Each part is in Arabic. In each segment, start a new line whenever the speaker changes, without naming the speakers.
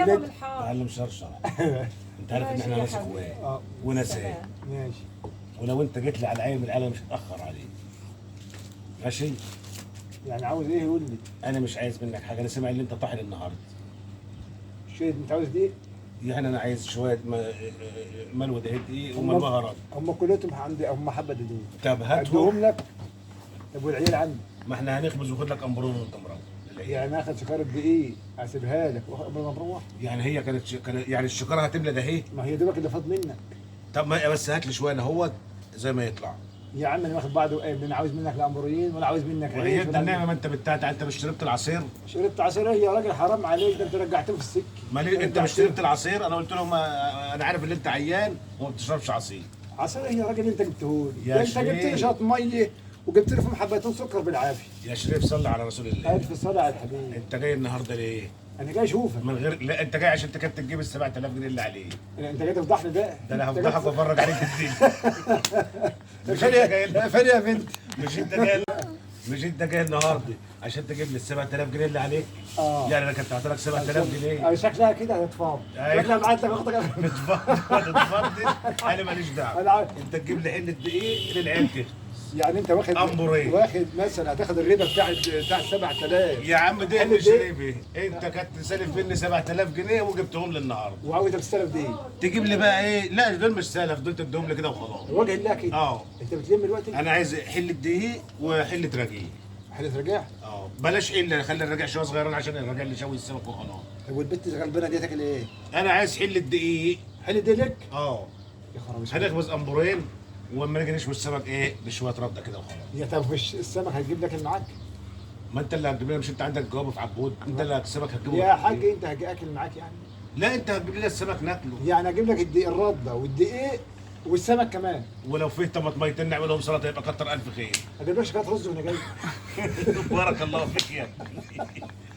جدد.
معلم شرشر. انت عارف ان احنا ناس اخوات وناس ايه.
ماشي.
ولو انت جيت لي على العيب العالم مش هتاخر عليك. ماشي.
يعني عاوز ايه يقول لي؟
انا مش عايز منك حاجه، انا سامع ان انت طاحن النهارده.
شيء انت عاوز ايه؟
يعني انا عايز شويه ملوى دقيق ومال بهارات.
هم كلهم عندي، هم حبه دول.
طب
هديهم
هاتهم.
لك. طب والعيال عندي.
ما احنا هنخبز وخد لك امبرون وانت مروح.
يعني اخد شكاره دقيق اسيبها لك قبل ما نروح.
يعني هي كانت يعني الشكاره هتملى ده اهي.
ما هي دوبك اللي فاض منك.
طب ما بس هات لي شويه انا هو زي ما يطلع.
يا عم انا واخد بعضه ايه؟ انا عاوز منك الامبريين ولا عاوز منك
وهي
عيش
انت النعمه ما انت بتاعت انت مش شربت العصير؟
شربت عصير يا راجل حرام عليك، ده انت رجعته في السكه.
ما ليه انت مش شربت العصير؟ انا قلت لهم انا عارف ان انت عيان وما بتشربش عصير.
عصير يا راجل انت جبته لي،
يا
ده انت جبت لي
شريف.
شويه ميه وجبت لي فيهم حبتين سكر بالعافيه.
يا شريف صلي على رسول الله.
الف صلاه على الحبيب.
انت جاي النهارده ليه؟
انا جاي اشوفك.
من غير لا انت جاي عشان تكاد تجيب ال 7000 جنيه اللي عليه.
انت جاي تفضحني بقى.
ده انا
انت
هفضحك
جاي-
وافرج عليك الدين. مش
فين
انت جاي
يا فين يا بنت؟
مش انت جاي النهارده عشان تجيب لي ال 7000 جنيه اللي عليك؟
اه.
يعني انا كنت هعطيلك 7000 جنيه.
شكلها كده هتتفاضل.
أيوة.
شكلها بعت لك اختك.
اتفضل انا ماليش
أنا
دعوه.
عارف.
انت تجيب لي حله دقيق للعيال كده.
يعني انت واخد
أمبورين.
واخد مثلا هتاخد الربا بتاع 7000
يا عم ده
حلو
مش
دي.
ريبي، انت كنت سالف مني 7000 جنيه وجبتهم لي النهارده.
وعاوزك تستلف دي.
تجيب لي بقى ايه؟ لا دول مش سلف، دول تديهم لي كده وخلاص.
وجه الله كده.
اه
انت بتلم دلوقتي؟
انا عايز حله دقيق وحله رغيف.
حلت رجع.
اه بلاش حله، خلي الرجع شويه صغيرين عشان الرجع اللي شوي السمك وخلاص.
طب والبت الغلبانه دي تاكل ايه؟
انا عايز حله دقيق.
حل دي لك؟
اه
يا خراب اسود.
هنخبز امبورين واما نيجي نشوي السمك ايه بشويه رده كده وخلاص.
يا طب مش السمك هتجيب لك اللي معاك؟
ما انت اللي هتجيب لنا، مش انت عندك جواب في عبود؟ انت اللي السمك هتجيبه.
يا حاج انت هتجي اكل معاك يعني؟
لا انت هتجيب لنا السمك ناكله.
يعني اجيب لك الدقيق الرده والدقيق والسمك كمان.
ولو فيه طماطميتين نعملهم سلطه يبقى كتر الف خير.
اجيب لك شويه رز وانا جاي.
بارك الله فيك يا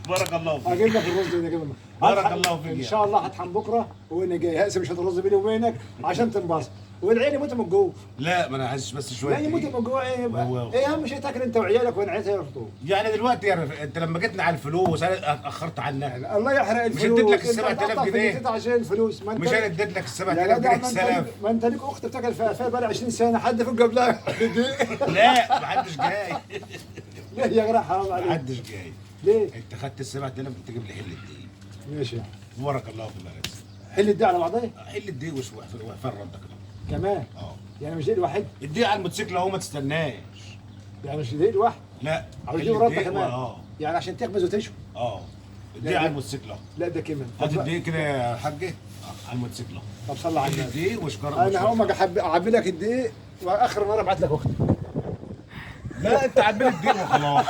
بارك الله فيك.
اجيب لك الرز وانا جاي.
بارك الله فيك
ان
يا.
شاء الله هطحن بكره وانا جاي هقسم شويه الرز بيني وبينك عشان تنبسط. والعيال يموتوا من جوه.
لا ما انا عايز بس شويه
لا يموتوا
دقيق.
من جوه ايه يبقى؟
هو-
ايه اهم شيء تاكل انت وعيالك وانا عيالي يرفضوا.
يعني دلوقتي يعني انت لما جيتنا على الفلوس انا اتاخرت عنها.
الله يحرق
مش
الفلوس.
اديت لك ال
انت
7000
بتقطع في
جنيه؟
الجديد عشان الفلوس. ما انت
مش انا اديت لك ال
يا
7000
جدع
جنيه
ما
سلف.
انت ما انت ليك اخت بتاكل فيها بقى 20 سنه حد فوق قبلها.
لا ما حدش جاي.
ليه يا جدع حرام
ما
عليك؟
حدش جاي.
ليه؟
انت خدت ال 7000 تجيب لي حله دقيق.
ماشي.
بارك الله في المرس.
حل الدقيق على بعضها
حله دقيق وفر رده كده.
كمان.
اه
يعني مش دقيق الواحد؟
الدقيق على الموتوسيكل اهو ما تستناش.
يعني مش دقيق الواحد؟
لا
عاوز
حلة
دقيق رده
دقيق
كمان.
اه
يعني عشان تخبز وتشوي.
اه الدقيق
لا،
على
ده-
الموتوسيكل اهو.
لا ده كمان.
هات الدقيق كده يا حاجه على الموتوسيكل اهو.
طب صلي على
حله
النبي.
دقيق وشكر.
انا هقوم اعبي لك الدقيق واخر مره ابعت لك اختي.
لا انت عبيت الدقيق وخلاص.